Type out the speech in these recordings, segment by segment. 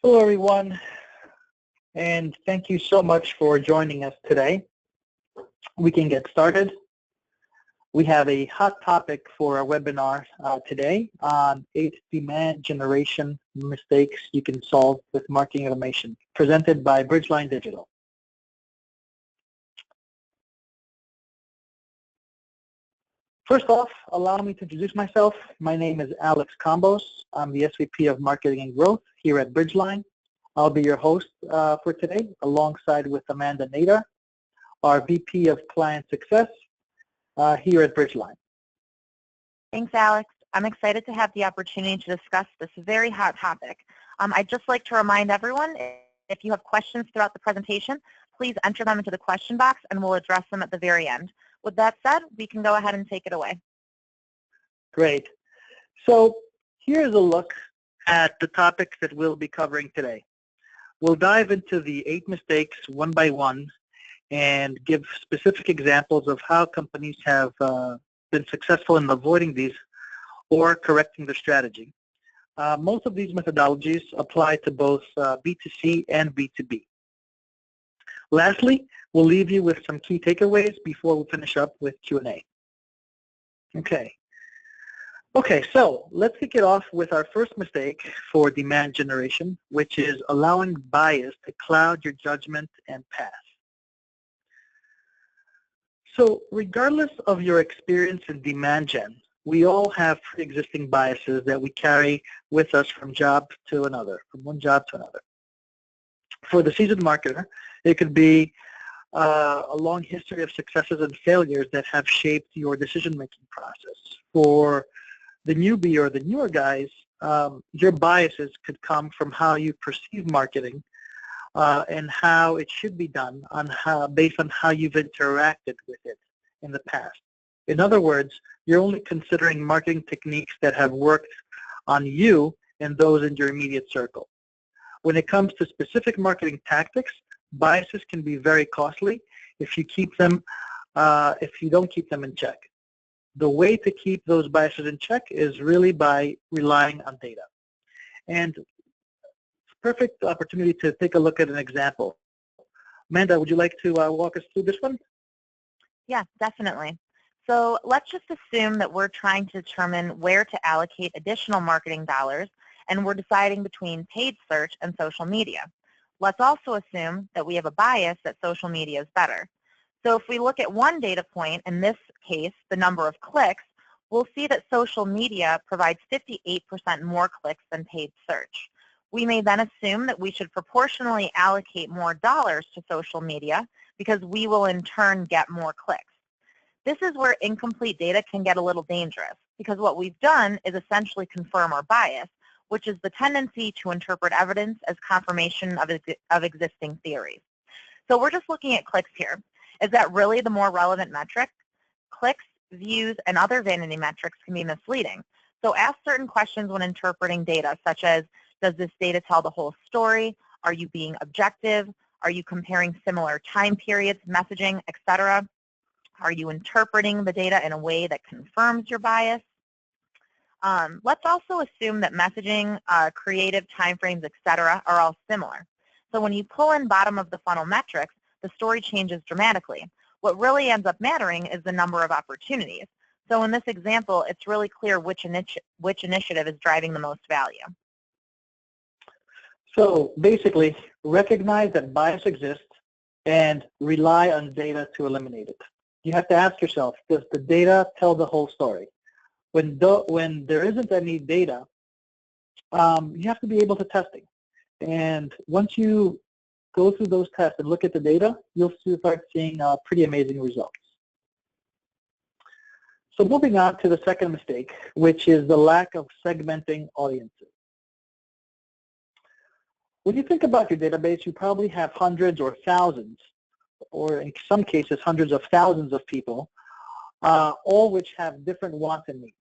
Hello, everyone, and thank you so much for joining us today. We can get started. We have a hot topic for our webinar today on 8 demand generation mistakes you can solve with marketing automation, presented by Bridgeline Digital. First off, allow me to introduce myself. My name is Alex Combos. I'm the SVP of Marketing and Growth here at Bridgeline. I'll be your host for today, alongside with Amanda Nader, our VP of Client Success here at Bridgeline. Thanks, Alex. I'm excited to have the opportunity to discuss this very hot topic. I'd just like to remind everyone, if you have questions throughout the presentation, please enter them into the question box and we'll address them at the very end. With that said, we can go ahead and take it away. Great. So here's a look at the topics that we'll be covering today. We'll dive into the 8 mistakes one by one and give specific examples of how companies have been successful in avoiding these or correcting their strategy. Most of these methodologies apply to both B2C and B2B. Lastly, we'll leave you with some key takeaways before we finish up with Q&A. Okay, so let's kick it off with our first mistake for demand generation, which is allowing bias to cloud your judgment and path. So regardless of your experience in demand gen, we all have pre-existing biases that we carry with us from one job to another. For the seasoned marketer, it could be a long history of successes and failures that have shaped your decision-making process. For the newbie or the newer guys, your biases could come from how you perceive marketing and how it should be done based on how you've interacted with it in the past. In other words, you're only considering marketing techniques that have worked on you and those in your immediate circle. When it comes to specific marketing tactics, biases can be very costly if you don't keep them in check. The way to keep those biases in check is really by relying on data. And it's a perfect opportunity to take a look at an example. Amanda, would you like to walk us through this one? Yeah, definitely. So let's just assume that we're trying to determine where to allocate additional marketing dollars, and we're deciding between paid search and social media. Let's also assume that we have a bias that social media is better. So if we look at one data point, in this case, the number of clicks, we'll see that social media provides 58% more clicks than paid search. We may then assume that we should proportionally allocate more dollars to social media because we will in turn get more clicks. This is where incomplete data can get a little dangerous because what we've done is essentially confirm our bias, which is the tendency to interpret evidence as confirmation of existing theories. So we're just looking at clicks here. Is that really the more relevant metric? Clicks, views, and other vanity metrics can be misleading. So ask certain questions when interpreting data, such as, does this data tell the whole story? Are you being objective? Are you comparing similar time periods, messaging, etc.? Are you interpreting the data in a way that confirms your bias? Let's also assume that messaging, creative timeframes, etc. are all similar. So when you pull in bottom of the funnel metrics, the story changes dramatically. What really ends up mattering is the number of opportunities. So in this example, it's really clear which initiative is driving the most value. So basically, recognize that bias exists and rely on data to eliminate it. You have to ask yourself, does the data tell the whole story? When there isn't any data, you have to be able to test it. And once you go through those tests and look at the data, you'll start seeing pretty amazing results. So moving on to the second mistake, which is the lack of segmenting audiences. When you think about your database, you probably have hundreds or thousands, or in some cases hundreds of thousands of people, all which have different wants and needs.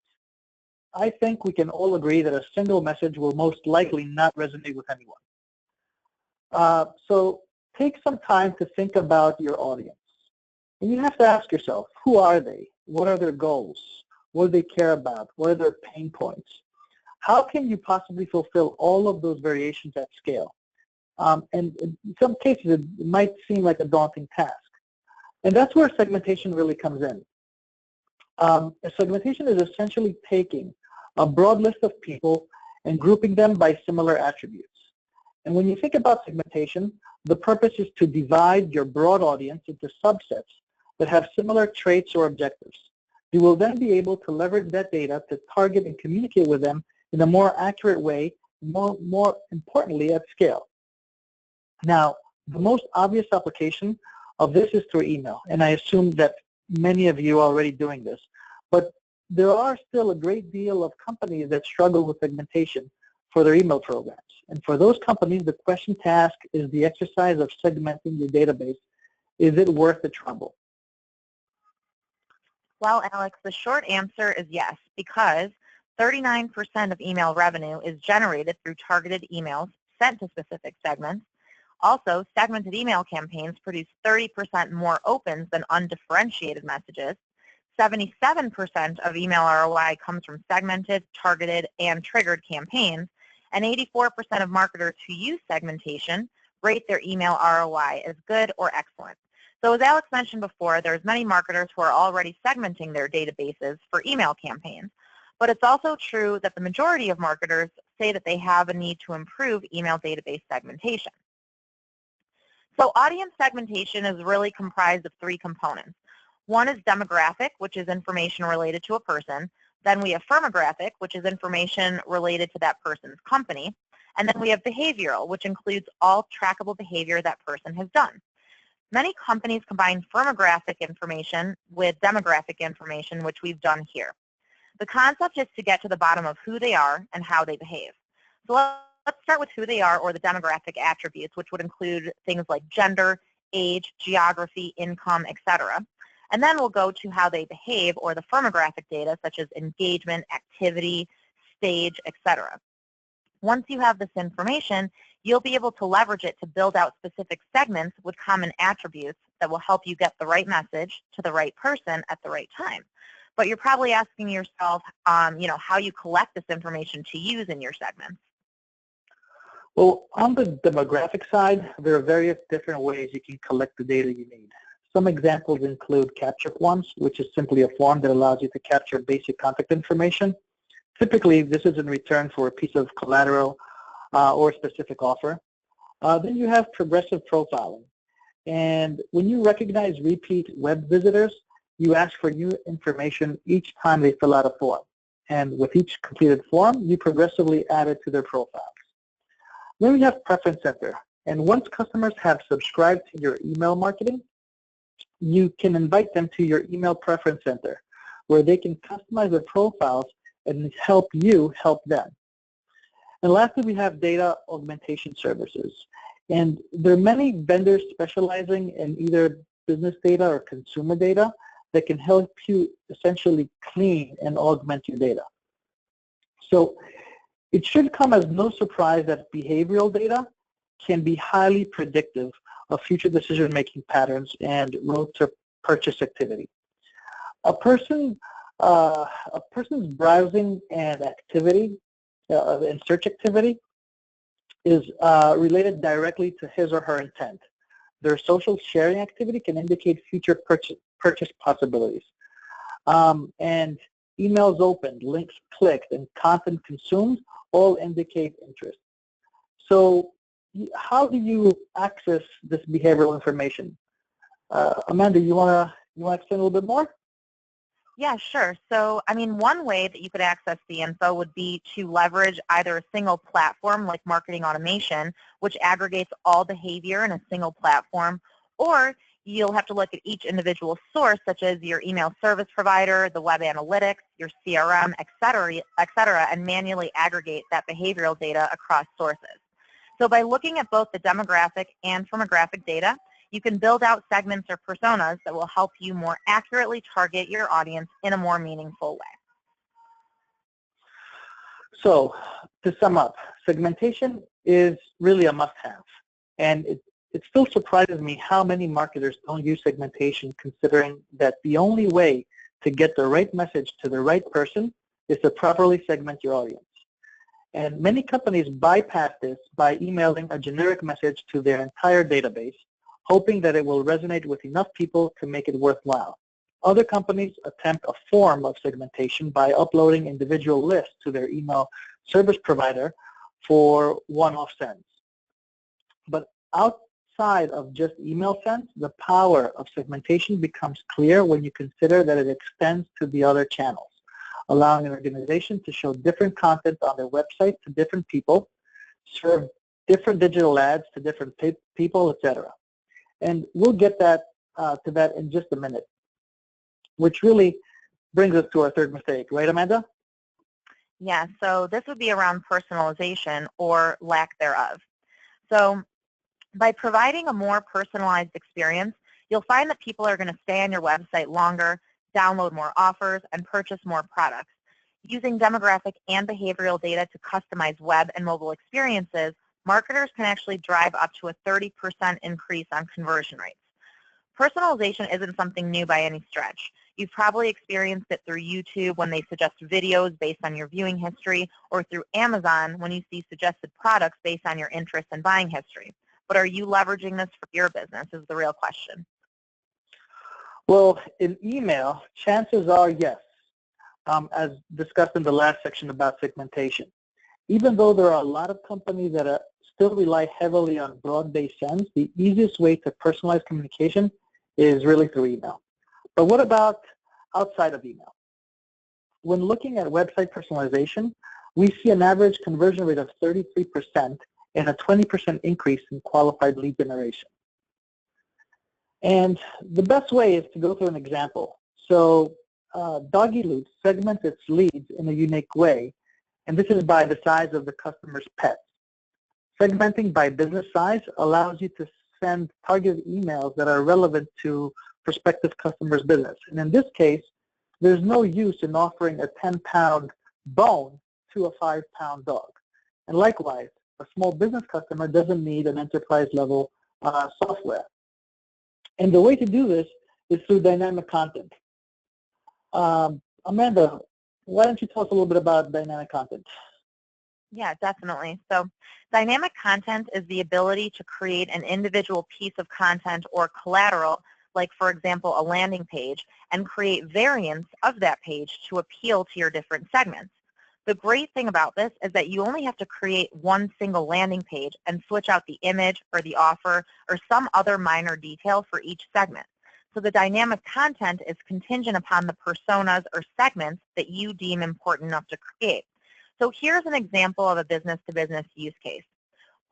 I think we can all agree that a single message will most likely not resonate with anyone. So take some time to think about your audience. And you have to ask yourself, who are they? What are their goals? What do they care about? What are their pain points? how can you possibly fulfill all of those variations at scale? And in some cases, it might seem like a daunting task. And that's where segmentation really comes in. Segmentation is essentially taking a broad list of people and grouping them by similar attributes. And when you think about segmentation, the purpose is to divide your broad audience into subsets that have similar traits or objectives. You will then be able to leverage that data to target and communicate with them in a more accurate way, more importantly at scale. Now, the most obvious application of this is through email, and I assume that many of you are already doing this. But there are still a great deal of companies that struggle with segmentation for their email programs. And for those companies, the question to ask is the exercise of segmenting your database. Is it worth the trouble? Well, Alex, the short answer is yes, because 39% of email revenue is generated through targeted emails sent to specific segments. Also, segmented email campaigns produce 30% more opens than undifferentiated messages. 77% of email ROI comes from segmented, targeted, and triggered campaigns, and 84% of marketers who use segmentation rate their email ROI as good or excellent. So as Alex mentioned before, there's many marketers who are already segmenting their databases for email campaigns, but it's also true that the majority of marketers say that they have a need to improve email database segmentation. So audience segmentation is really comprised of three components. One is demographic, which is information related to a person. Then we have firmographic, which is information related to that person's company. And then we have behavioral, which includes all trackable behavior that person has done. Many companies combine firmographic information with demographic information, which we've done here. The concept is to get to the bottom of who they are and how they behave. So let's start with who they are, or the demographic attributes, which would include things like gender, age, geography, income, etc. And then we'll go to how they behave, or the firmographic data, such as engagement, activity, stage, etc. Once you have this information, you'll be able to leverage it to build out specific segments with common attributes that will help you get the right message to the right person at the right time. But you're probably asking yourself, how you collect this information to use in your segments. Well, on the demographic side, there are various different ways you can collect the data you need. Some examples include capture forms, which is simply a form that allows you to capture basic contact information. Typically, this is in return for a piece of collateral or a specific offer. Then you have progressive profiling. And when you recognize repeat web visitors, you ask for new information each time they fill out a form. And with each completed form, you progressively add it to their profiles. Then we have Preference Center. And once customers have subscribed to your email marketing, you can invite them to your email Preference Center, where they can customize their profiles and help you help them. And lastly, we have data augmentation services. And there are many vendors specializing in either business data or consumer data that can help you essentially clean and augment your data. So it should come as no surprise that behavioral data can be highly predictive of future decision-making patterns and road to purchase activity. A person's browsing and activity and search activity is related directly to his or her intent. Their social sharing activity can indicate future purchase possibilities. And emails opened, links clicked, and content consumed all indicate interest. So how do you access this behavioral information? Amanda, you want to explain a little bit more? Yeah, sure. So, one way that you could access the info would be to leverage either a single platform like marketing automation, which aggregates all behavior in a single platform, or you'll have to look at each individual source, such as your email service provider, the web analytics, your CRM, et cetera, and manually aggregate that behavioral data across sources. So by looking at both the demographic and firmographic data, you can build out segments or personas that will help you more accurately target your audience in a more meaningful way. So to sum up, segmentation is really a must-have. And it still surprises me how many marketers don't use segmentation, considering that the only way to get the right message to the right person is to properly segment your audience. And many companies bypass this by emailing a generic message to their entire database, hoping that it will resonate with enough people to make it worthwhile. Other companies attempt a form of segmentation by uploading individual lists to their email service provider for one-off sends. But outside of just email sends, the power of segmentation becomes clear when you consider that it extends to the other channels, allowing an organization to show different content on their website to different people, serve different digital ads to different people, etc. And we'll get to that in just a minute, which really brings us to our third mistake. Right, Amanda? Yeah, so this would be around personalization or lack thereof. So by providing a more personalized experience, you'll find that people are going to stay on your website longer, download more offers, and purchase more products. Using demographic and behavioral data to customize web and mobile experiences, marketers can actually drive up to a 30% increase on conversion rates. Personalization isn't something new by any stretch. You've probably experienced it through YouTube when they suggest videos based on your viewing history, or through Amazon when you see suggested products based on your interest and buying history. But are you leveraging this for your business is the real question. Well, in email, chances are yes, as discussed in the last section about segmentation. Even though there are a lot of companies that still rely heavily on broad-based sends, the easiest way to personalize communication is really through email. But what about outside of email? When looking at website personalization, we see an average conversion rate of 33% and a 20% increase in qualified lead generation. And the best way is to go through an example. So Doggy Loot segments its leads in a unique way, and this is by the size of the customer's pet. Segmenting by business size allows you to send targeted emails that are relevant to prospective customers' business. And in this case, there's no use in offering a 10-pound bone to a 5-pound dog. And likewise, a small business customer doesn't need an enterprise-level software. And the way to do this is through dynamic content. Amanda, why don't you tell us a little bit about dynamic content? Yeah, definitely. So dynamic content is the ability to create an individual piece of content or collateral, like, for example, a landing page, and create variants of that page to appeal to your different segments. The great thing about this is that you only have to create one single landing page and switch out the image or the offer or some other minor detail for each segment. So the dynamic content is contingent upon the personas or segments that you deem important enough to create. So here's an example of a business-to-business use case.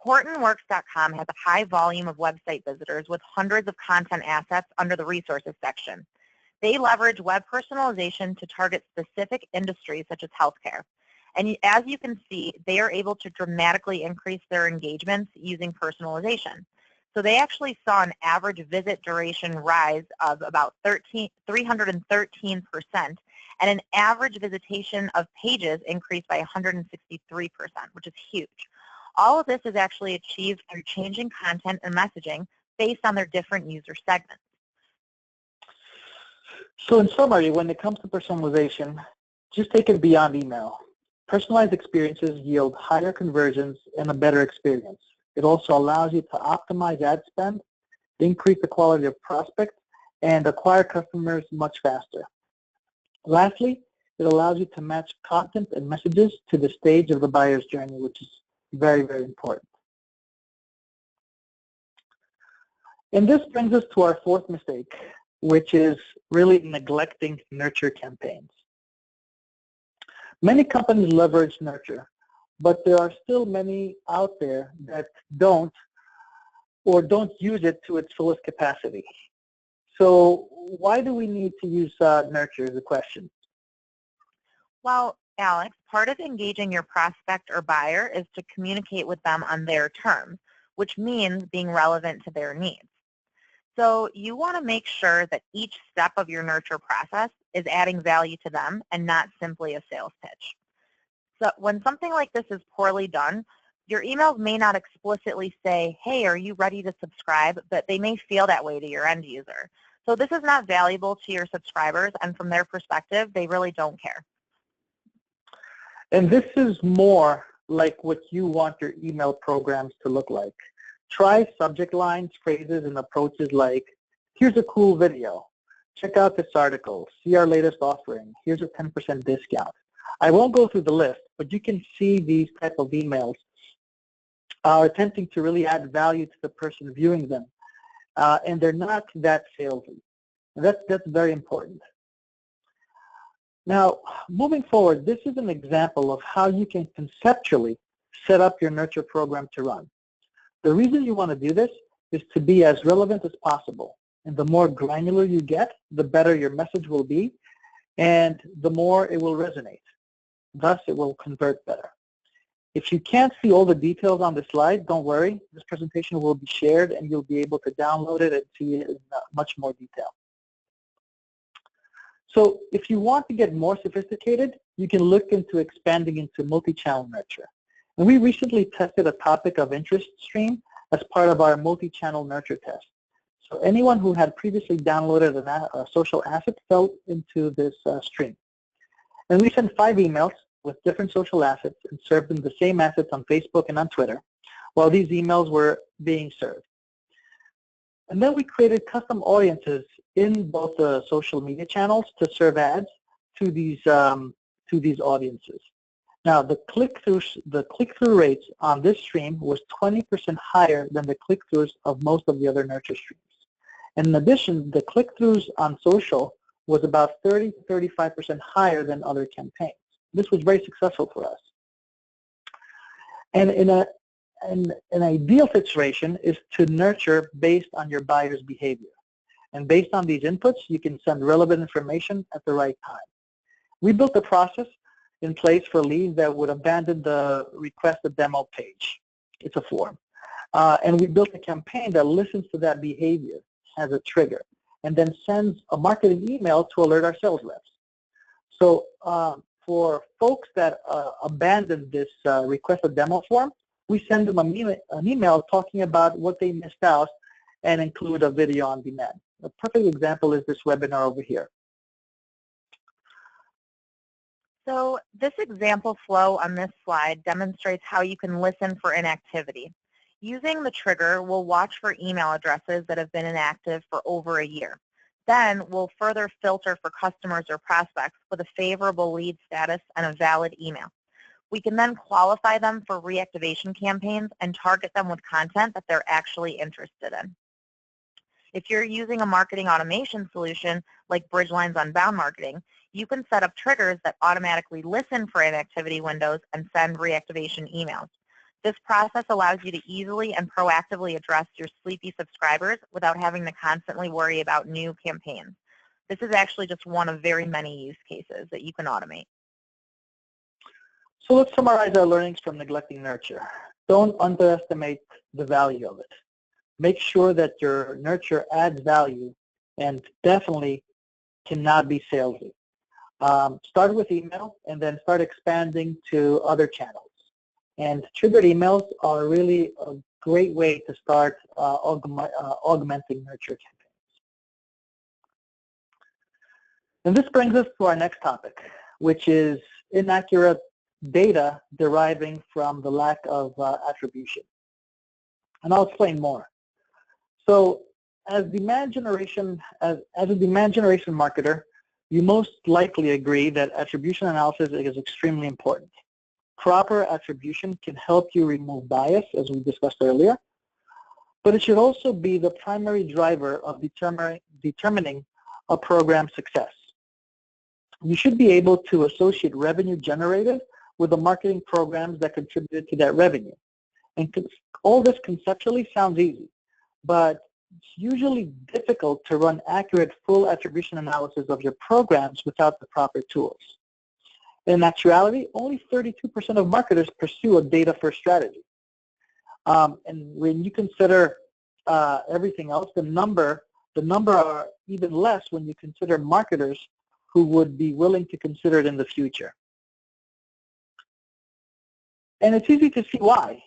HortonWorks.com has a high volume of website visitors with hundreds of content assets under the resources section. They leverage web personalization to target specific industries such as healthcare. And as you can see, they are able to dramatically increase their engagements using personalization. So they actually saw an average visit duration rise of about 313%, and an average visitation of pages increased by 163%, which is huge. All of this is actually achieved through changing content and messaging based on their different user segments. So in summary, when it comes to personalization, just take it beyond email. Personalized experiences yield higher conversions and a better experience. It also allows you to optimize ad spend, increase the quality of prospects, and acquire customers much faster. Lastly, it allows you to match content and messages to the stage of the buyer's journey, which is very, very important. And this brings us to our fourth mistake, which is really neglecting nurture campaigns. Many companies leverage nurture, but there are still many out there that don't use it to its fullest capacity. So why do we need to use nurture is the question. Well, Alex, part of engaging your prospect or buyer is to communicate with them on their terms, which means being relevant to their needs. So you want to make sure that each step of your nurture process is adding value to them and not simply a sales pitch. So when something like this is poorly done, your emails may not explicitly say, hey, are you ready to subscribe? But they may feel that way to your end user. So this is not valuable to your subscribers, and from their perspective, they really don't care. And this is more like what you want your email programs to look like. Try subject lines, phrases, and approaches like, here's a cool video. Check out this article. See our latest offering. Here's a 10% discount. I won't go through the list, but you can see these type of emails are attempting to really add value to the person viewing them, and they're not that salesy. That's very important. Now, moving forward, this is an example of how you can conceptually set up your nurture program to run. The reason you want to do this is to be as relevant as possible. And the more granular you get, the better your message will be, and the more it will resonate. Thus, it will convert better. If you can't see all the details on the slide, don't worry. This presentation will be shared, and you'll be able to download it and see it in much more detail. So if you want to get more sophisticated, you can look into expanding into multi-channel nurture. And we recently tested a topic of interest stream as part of our multi-channel nurture test. So anyone who had previously downloaded a social asset fell into this stream. And we sent 5 emails with different social assets and served them the same assets on Facebook and on Twitter while these emails were being served. And then we created custom audiences in both the social media channels to serve ads to these audiences. Now, the click-through rates on this stream was 20% higher than the click-throughs of most of the other nurture streams. And in addition, the click-throughs on social was about 30 to 35% higher than other campaigns. This was very successful for us. And an ideal situation is to nurture based on your buyer's behavior. And based on these inputs, you can send relevant information at the right time. We built a process in place for leads that would abandon the request a demo page. It's a form. And we built a campaign that listens to that behavior as a trigger and then sends a marketing email to alert our sales reps. So for folks that abandon this request a demo form, we send them an email talking about what they missed out and include a video on demand. A perfect example is this webinar over here. So this example flow on this slide demonstrates how you can listen for inactivity. Using the trigger, we'll watch for email addresses that have been inactive for over a year. Then we'll further filter for customers or prospects with a favorable lead status and a valid email. We can then qualify them for reactivation campaigns and target them with content that they're actually interested in. If you're using a marketing automation solution like Bridgeline's Unbound Marketing, you can set up triggers that automatically listen for inactivity windows and send reactivation emails. This process allows you to easily and proactively address your sleepy subscribers without having to constantly worry about new campaigns. This is actually just one of very many use cases that you can automate. So let's summarize our learnings from neglecting nurture. Don't underestimate the value of it. Make sure that your nurture adds value and definitely cannot be salesy. Start with email and then start expanding to other channels. And triggered emails are really a great way to start augmenting nurture campaigns. And this brings us to our next topic, which is inaccurate data deriving from the lack of attribution. And I'll explain more. So as a demand generation marketer, you most likely agree that attribution analysis is extremely important. Proper attribution can help you remove bias, as we discussed earlier, but it should also be the primary driver of determining a program's success. You should be able to associate revenue generated with the marketing programs that contributed to that revenue. And all this conceptually sounds easy, but it's usually difficult to run accurate full attribution analysis of your programs without the proper tools. In actuality, only 32% of marketers pursue a data-first strategy. And when you consider everything else, the number are even less when you consider marketers who would be willing to consider it in the future. And it's easy to see why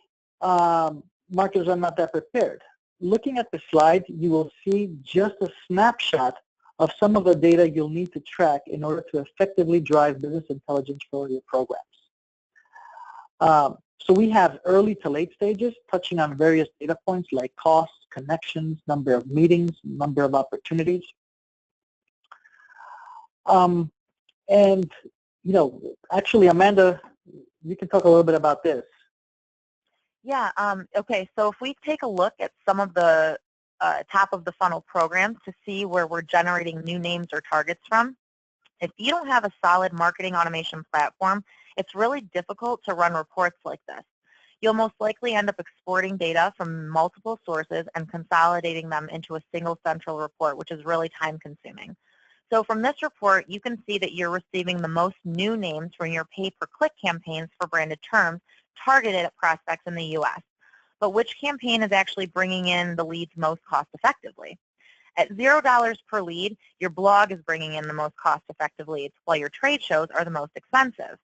marketers are not that prepared. Looking at the slide, you will see just a snapshot of some of the data you'll need to track in order to effectively drive business intelligence for your programs. So we have early to late stages touching on various data points like costs, connections, number of meetings, number of opportunities. And, actually, Amanda, you can talk a little bit about this. Yeah, okay, so if we take a look at some of the top of the funnel programs to see where we're generating new names or targets from, if you don't have a solid marketing automation platform, it's really difficult to run reports like this. You'll most likely end up exporting data from multiple sources and consolidating them into a single central report, which is really time consuming. So from this report, you can see that you're receiving the most new names from your pay-per-click campaigns for branded terms targeted at prospects in the U.S. But which campaign is actually bringing in the leads most cost effectively? At $0 per lead, your blog is bringing in the most cost-effective leads, while your trade shows are the most expensive.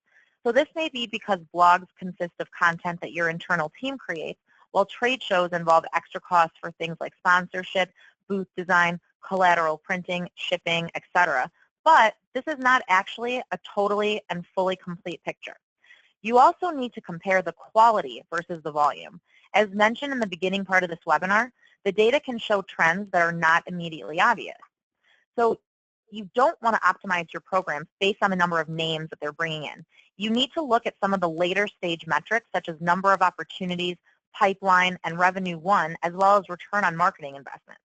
So this may be because blogs consist of content that your internal team creates, while trade shows involve extra costs for things like sponsorship, booth design, collateral printing, shipping, etc. But this is not actually a totally and fully complete picture. You also need to compare the quality versus the volume. As mentioned in the beginning part of this webinar, the data can show trends that are not immediately obvious. So you don't want to optimize your programs based on the number of names that they're bringing in. You need to look at some of the later stage metrics, such as number of opportunities, pipeline, and revenue won, as well as return on marketing investment.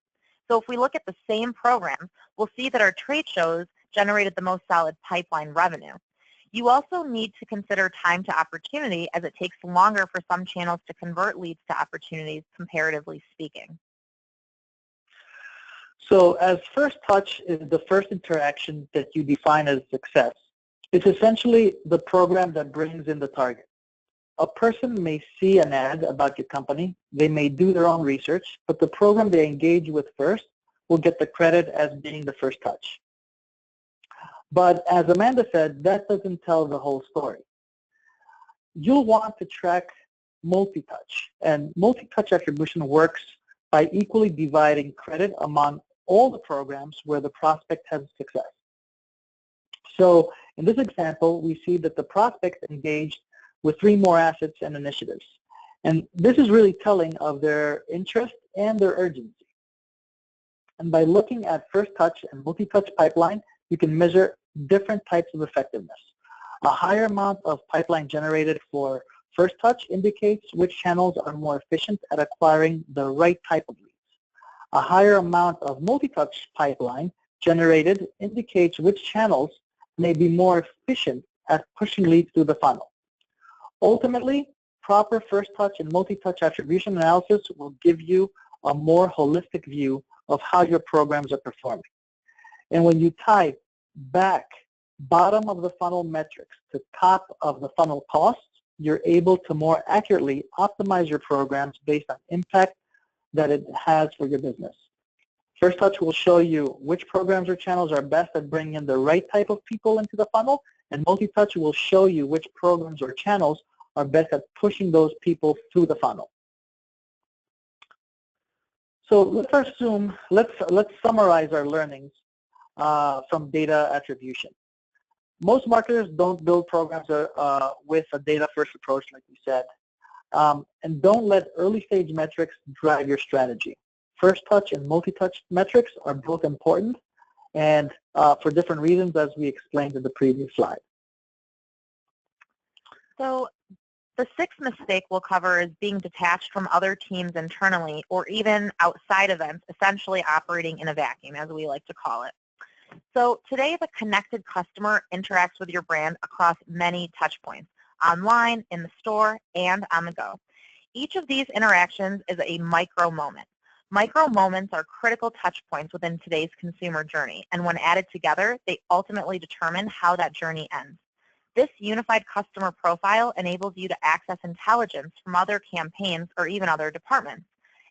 So if we look at the same programs, we'll see that our trade shows generated the most solid pipeline revenue. You also need to consider time to opportunity, as it takes longer for some channels to convert leads to opportunities, comparatively speaking. So as first touch is the first interaction that you define as success. It's essentially the program that brings in the target. A person may see an ad about your company, they may do their own research, but the program they engage with first will get the credit as being the first touch. But as Amanda said, that doesn't tell the whole story. You'll want to track multi-touch, and multi-touch attribution works by equally dividing credit among all the programs where the prospect has success. So in this example, we see that the prospect engaged with 3 more assets and initiatives. And this is really telling of their interest and their urgency. And by looking at first touch and multi-touch pipeline, you can measure different types of effectiveness. A higher amount of pipeline generated for first touch indicates which channels are more efficient at acquiring the right type of leads. A higher amount of multi-touch pipeline generated indicates which channels may be more efficient at pushing leads through the funnel. Ultimately, proper first touch and multi-touch attribution analysis will give you a more holistic view of how your programs are performing. And when you tie back bottom of the funnel metrics to top of the funnel costs, you're able to more accurately optimize your programs based on impact that it has for your business. First touch will show you which programs or channels are best at bringing in the right type of people into the funnel, and multi-touch will show you which programs or channels are best at pushing those people through the funnel. So let's summarize our learnings from data attribution. Most marketers don't build programs with a data-first approach, like we said, and don't let early-stage metrics drive your strategy. First touch and multi-touch metrics are both important, and for different reasons, as we explained in the previous slide. So the 6th mistake we'll cover is being detached from other teams internally or even outside events, essentially operating in a vacuum, as we like to call it. So today, the connected customer interacts with your brand across many touch points, online, in the store, and on the go. Each of these interactions is a micro moment. Micro moments are critical touch points within today's consumer journey, and when added together, they ultimately determine how that journey ends. This unified customer profile enables you to access intelligence from other campaigns or even other departments.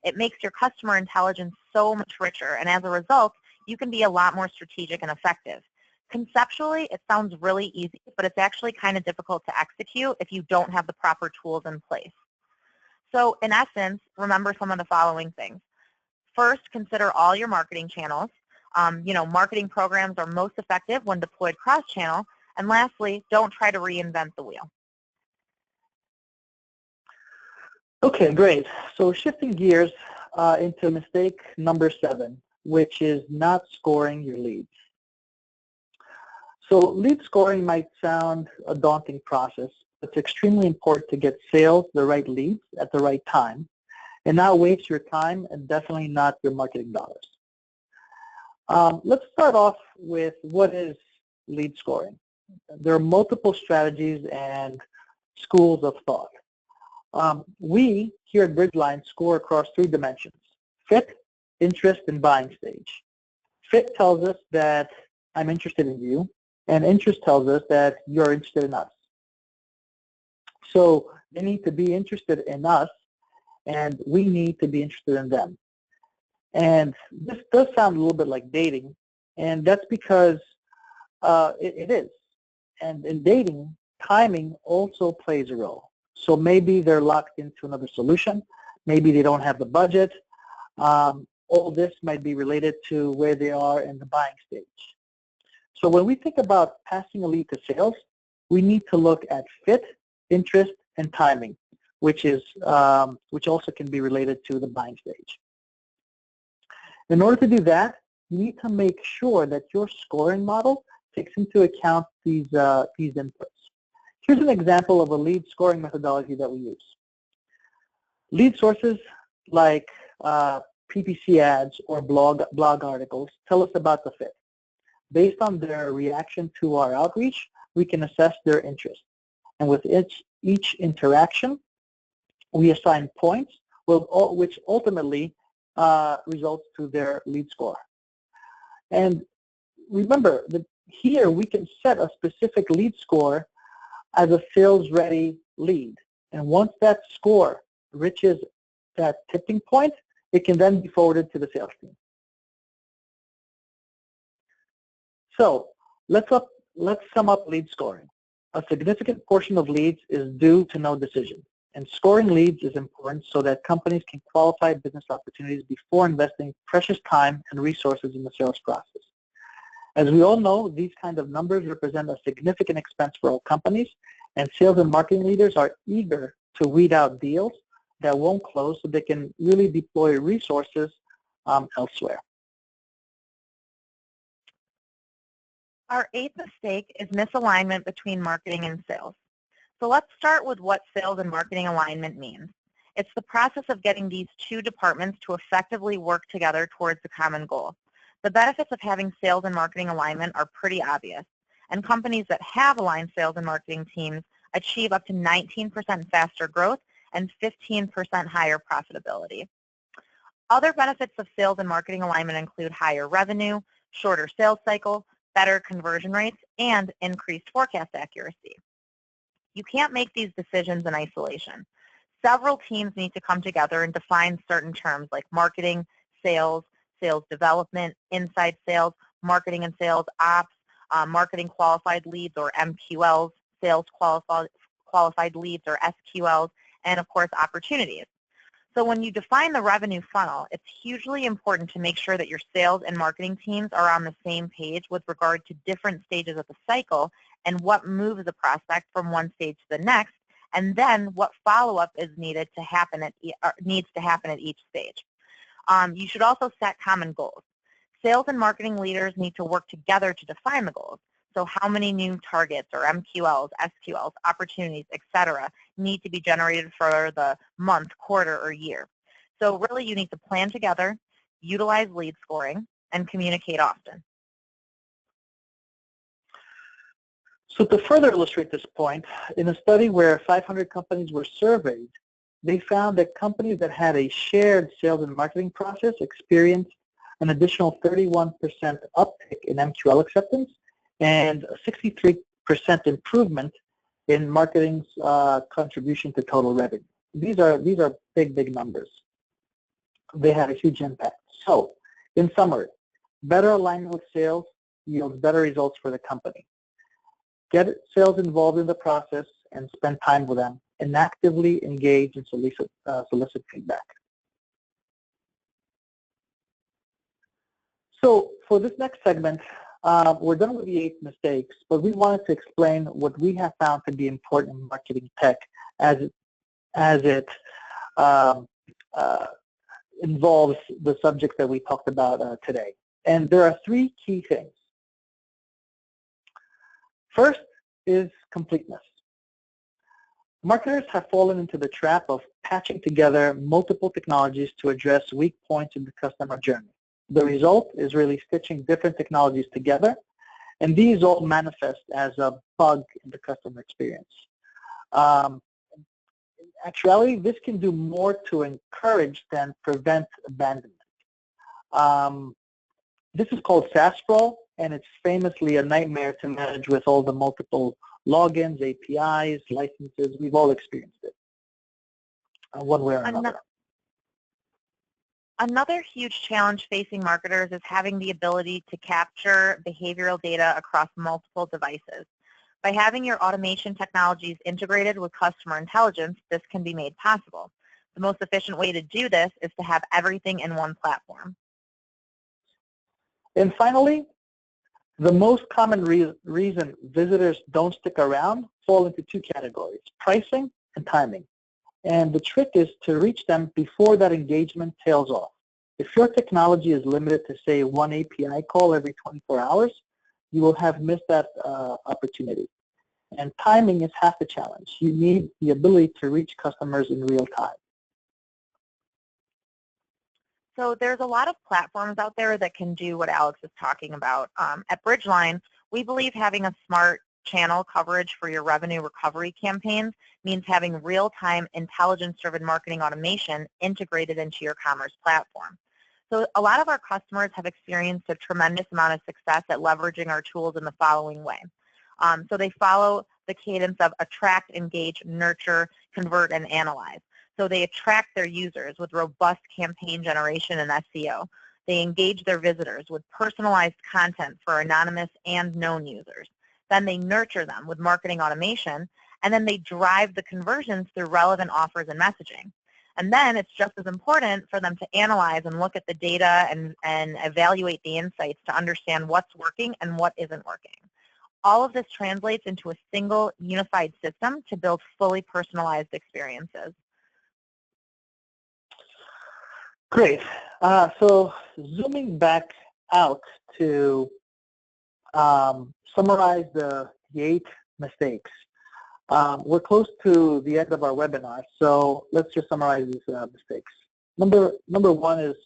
It makes your customer intelligence so much richer, and as a result, you can be a lot more strategic and effective. Conceptually, it sounds really easy, but it's actually kind of difficult to execute if you don't have the proper tools in place. So in essence, remember some of the following things. First, consider all your marketing channels. Marketing programs are most effective when deployed cross-channel. And lastly, don't try to reinvent the wheel. Okay, great. So shifting gears into mistake number 7, which is not scoring your leads. So lead scoring might sound a daunting process. It's extremely important to get sales, the right leads at the right time, and not waste your time and definitely not your marketing dollars. Let's start off with what is lead scoring. There are multiple strategies and schools of thought. We here at Bridgeline score across 3 dimensions: fit, interest, and buying stage. Fit tells us that I'm interested in you, and interest tells us that you're interested in us. So they need to be interested in us, and we need to be interested in them. And this does sound a little bit like dating, and that's because it is. And in dating, timing also plays a role. So maybe they're locked into another solution. Maybe they don't have the budget. All this might be related to where they are in the buying stage. So when we think about passing a lead to sales, we need to look at fit, interest, and timing, which also can be related to the buying stage. In order to do that, you need to make sure that your scoring model takes into account these inputs. Here's an example of a lead scoring methodology that we use. Lead sources like PPC ads or blog articles tell us about the fit. Based on their reaction to our outreach, we can assess their interest. And with each interaction, we assign points, which ultimately results to their lead score. And remember that here we can set a specific lead score as a sales-ready lead. And once that score reaches that tipping point, it can then be forwarded to the sales team. So let's sum up lead scoring. A significant portion of leads is due to no decision. And scoring leads is important so that companies can qualify business opportunities before investing precious time and resources in the sales process. As we all know, these kind of numbers represent a significant expense for all companies, and sales and marketing leaders are eager to weed out deals that won't close so they can really deploy resources elsewhere. Our 8th mistake is misalignment between marketing and sales. So let's start with what sales and marketing alignment means. It's the process of getting these 2 departments to effectively work together towards a common goal. The benefits of having sales and marketing alignment are pretty obvious, and companies that have aligned sales and marketing teams achieve up to 19% faster growth and 15% higher profitability. Other benefits of sales and marketing alignment include higher revenue, shorter sales cycle, better conversion rates, and increased forecast accuracy. You can't make these decisions in isolation. Several teams need to come together and define certain terms like marketing, sales, sales development, inside sales, marketing and sales ops, marketing qualified leads or MQLs, sales qualified leads or SQLs, and of course opportunities. So when you define the revenue funnel, it's hugely important to make sure that your sales and marketing teams are on the same page with regard to different stages of the cycle and what moves the prospect from one stage to the next, and then what follow-up is needed to happen at needs to happen at each stage. You should also set common goals. Sales and marketing leaders need to work together to define the goals. So how many new targets or MQLs, SQLs, opportunities, etc. need to be generated for the month, quarter, or year. So really you need to plan together, utilize lead scoring, and communicate often. So to further illustrate this point, in a study where 500 companies were surveyed, they found that companies that had a shared sales and marketing process experienced an additional 31% uptick in MQL acceptance and a 63% improvement in marketing's contribution to total revenue. These are big numbers. They had a huge impact. So, in summary, better alignment with sales yields better results for the company. Get sales involved in the process and spend time with them, and actively engage and solicit feedback. So for this next segment, we're done with the 8 mistakes, but we wanted to explain what we have found to be important in marketing tech as it um, involves the subject that we talked about today. And there are three key things. First is completeness. Marketers have fallen into the trap of patching together multiple technologies to address weak points in the customer journey. The result is really stitching different technologies together, and these all manifest as a bug in the customer experience. In actuality, this can do more to encourage than prevent abandonment. This is called SaaS sprawl, and it's famously a nightmare to manage with all the multiple logins, APIs, licenses. We've all experienced it one way or another. Another huge challenge facing marketers is having the ability to capture behavioral data across multiple devices. By having your automation technologies integrated with customer intelligence, this can be made possible. The most efficient way to do this is to have everything in one platform. And finally, the most common reason visitors don't stick around fall into two categories, pricing and timing. And the trick is to reach them before that engagement tails off. If your technology is limited to, say, one API call every 24 hours, you will have missed that opportunity. And timing is half the challenge. You need the ability to reach customers in real time. So there's a lot of platforms out there that can do what Alex is talking about. At Bridgeline, we believe having a smart channel coverage for your revenue recovery campaigns means having real-time intelligence-driven marketing automation integrated into your commerce platform. So a lot of our customers have experienced a tremendous amount of success at leveraging our tools in the following way. So they follow the cadence of attract, engage, nurture, convert, and analyze. So they attract their users with robust campaign generation and SEO. They engage their visitors with personalized content for anonymous and known users. Then they nurture them with marketing automation, and then they drive the conversions through relevant offers and messaging. And then it's just as important for them to analyze and look at the data and evaluate the insights to understand what's working and what isn't working. All of this translates into a single unified system to build fully personalized experiences. Great. So zooming back out to summarize the 8 mistakes. We're close to the end of our webinar, so let's just summarize these mistakes. Number 1 is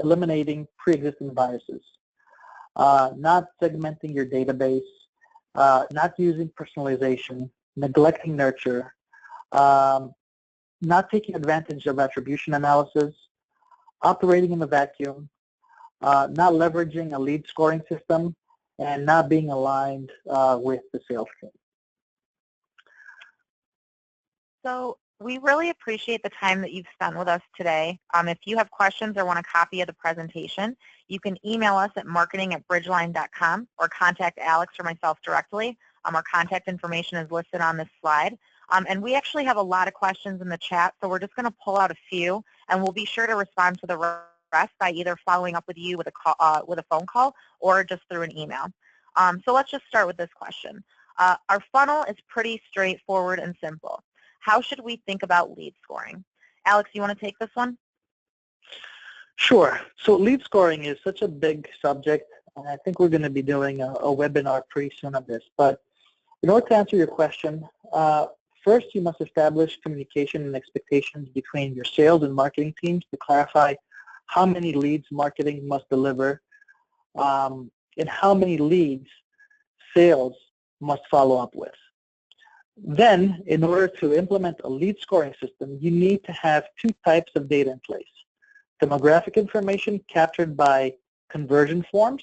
eliminating pre-existing biases, not segmenting your database, not using personalization, neglecting nurture, not taking advantage of attribution analysis, operating in a vacuum, not leveraging a lead scoring system, and not being aligned with the sales team. So we really appreciate the time that you've spent with us today. If you have questions or want a copy of the presentation, you can email us at marketing@bridgeline.com or contact Alex or myself directly. Our contact information is listed on this slide. And we actually have a lot of questions in the chat, so we're just going to pull out a few, and we'll be sure to respond to the rest by either following up with you with a phone call or just through an email. So let's just start with this question. Our funnel is pretty straightforward and simple. How should we think about lead scoring? Alex, you want to take this one? Sure. So lead scoring is such a big subject, and I think we're going to be doing a webinar pretty soon on this. But in order to answer your question, first you must establish communication and expectations between your sales and marketing teams to clarify how many leads marketing must deliver and how many leads sales must follow up with. Then, in order to implement a lead scoring system, you need to have 2 types of data in place. Demographic information captured by conversion forms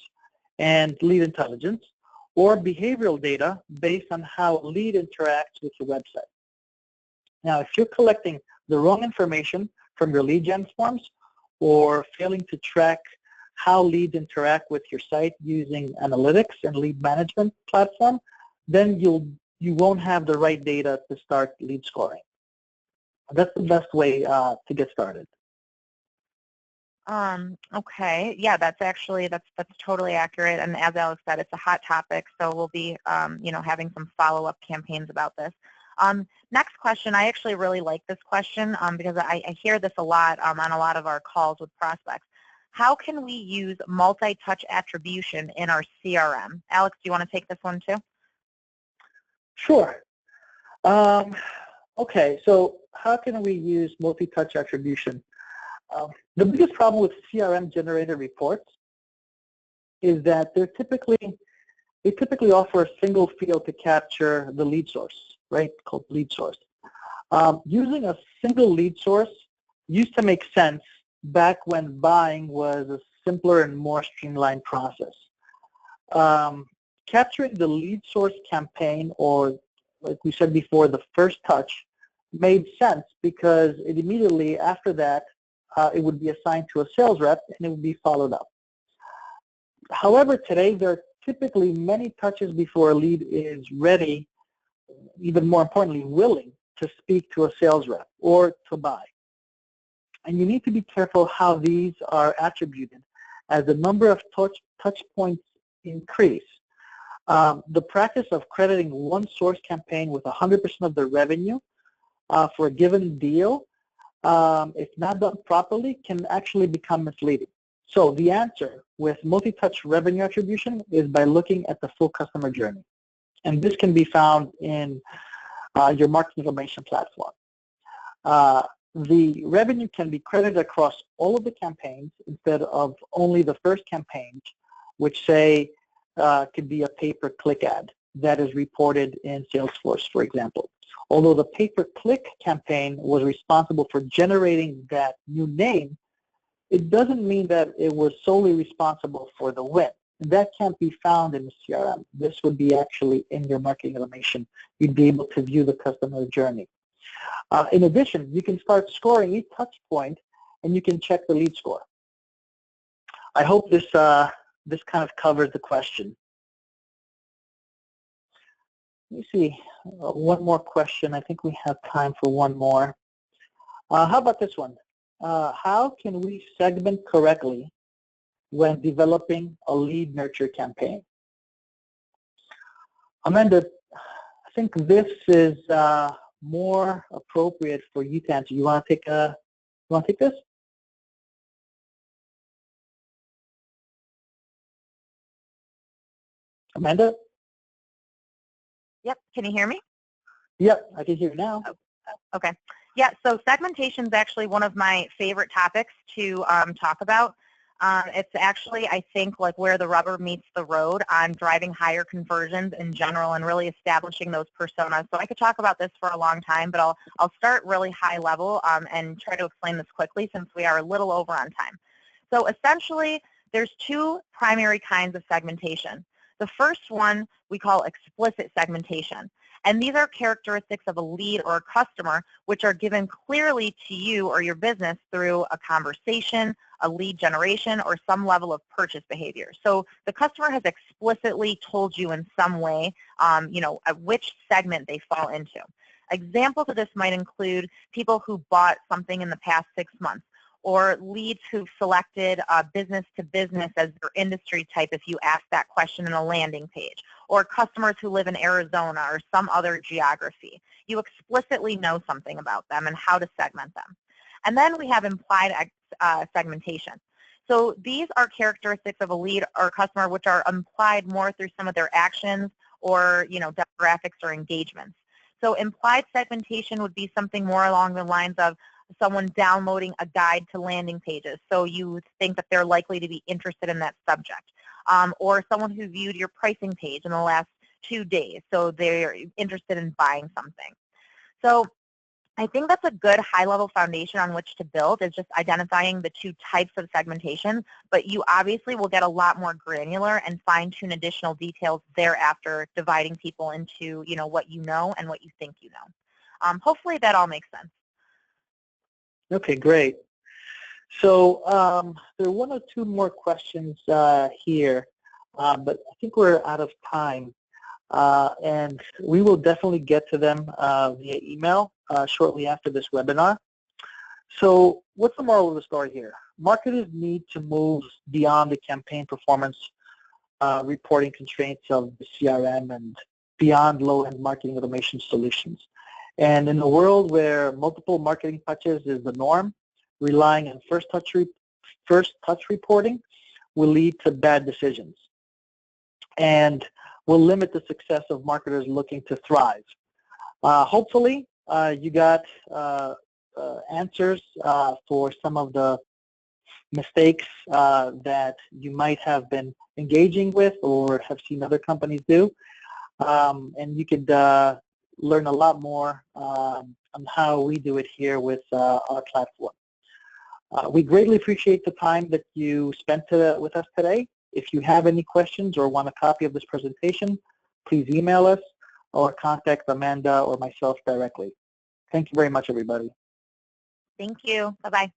and lead intelligence, or behavioral data based on how a lead interacts with your website. Now, if you're collecting the wrong information from your lead gen forms or failing to track how leads interact with your site using analytics and lead management platform, then you won't have the right data to start lead scoring. That's the best way to get started. Okay, yeah, that's totally accurate. And as Alex said, it's a hot topic, so we'll be having some follow-up campaigns about this. Next question, I actually really like this question because I hear this a lot on a lot of our calls with prospects. How can we use multi-touch attribution in our CRM? Alex, do you want to take this one too? Sure. Okay, so how can we use multi-touch attribution? The biggest problem with CRM-generated reports is that they typically offer a single field to capture the lead source, right, called lead source. Using a single lead source used to make sense back when buying was a simpler and more streamlined process. Capturing the lead source campaign, or like we said before, the first touch, made sense because it immediately after that it would be assigned to a sales rep and it would be followed up. However, today there are typically many touches before a lead is ready, even more importantly, willing to speak to a sales rep or to buy. And you need to be careful how these are attributed. As the number of touch points increase, the practice of crediting one source campaign with 100% of the revenue for a given deal, if not done properly, can actually become misleading. So the answer with multi-touch revenue attribution is by looking at the full customer journey. And this can be found in your marketing automation platform. The revenue can be credited across all of the campaigns instead of only the first campaign, which say could be a pay-per-click ad that is reported in Salesforce, for example. Although the pay-per-click campaign was responsible for generating that new name, it doesn't mean that it was solely responsible for the win. That can't be found in the CRM. This would be actually in your marketing automation. You'd be able to view the customer journey. In addition, you can start scoring each touch point and you can check the lead score. I hope this kind of covers the question. Let me see, one more question. I think we have time for one more. How about this one? How can we segment correctly when developing a lead nurture campaign? Amanda, I think this is more appropriate for you to answer. You want to take this? Amanda? Yep, can you hear me? Yep, I can hear you now. Okay. Yeah, so segmentation is actually one of my favorite topics to talk about. It's actually, I think, like where the rubber meets the road on driving higher conversions in general and really establishing those personas. So I could talk about this for a long time, but I'll start really high level and try to explain this quickly since we are a little over on time. So essentially, there's two primary kinds of segmentation. The first one we call explicit segmentation. And these are characteristics of a lead or a customer which are given clearly to you or your business through a conversation, a lead generation, or some level of purchase behavior. So the customer has explicitly told you in some way, which segment they fall into. Examples of this might include people who bought something in the past 6 months, or leads who've selected business to business as their industry type if you ask that question in a landing page, or customers who live in Arizona or some other geography. You explicitly know something about them and how to segment them. And then we have implied segmentation. So these are characteristics of a lead or customer which are implied more through some of their actions or demographics or engagements. So implied segmentation would be something more along the lines of someone downloading a guide to landing pages, so you think that they're likely to be interested in that subject, or someone who viewed your pricing page in the last 2 days, so they're interested in buying something. So I think that's a good high-level foundation on which to build, is just identifying the two types of segmentation, but you obviously will get a lot more granular and fine-tune additional details thereafter, dividing people into what you know and what you think you know. Hopefully that all makes sense. Okay, great. So there are one or two more questions here, but I think we're out of time. And we will definitely get to them via email shortly after this webinar. So what's the moral of the story here? Marketers need to move beyond the campaign performance reporting constraints of the CRM and beyond low-end marketing automation solutions. And in a world where multiple marketing touches is the norm, relying on first touch reporting will lead to bad decisions and will limit the success of marketers looking to thrive. Hopefully, you got answers for some of the mistakes that you might have been engaging with or have seen other companies do. And you could learn a lot more on how we do it here with our platform. We greatly appreciate the time that you spent with us today. If you have any questions or want a copy of this presentation, please email us or contact Amanda or myself directly. Thank you very much, everybody. Thank you. Bye-bye.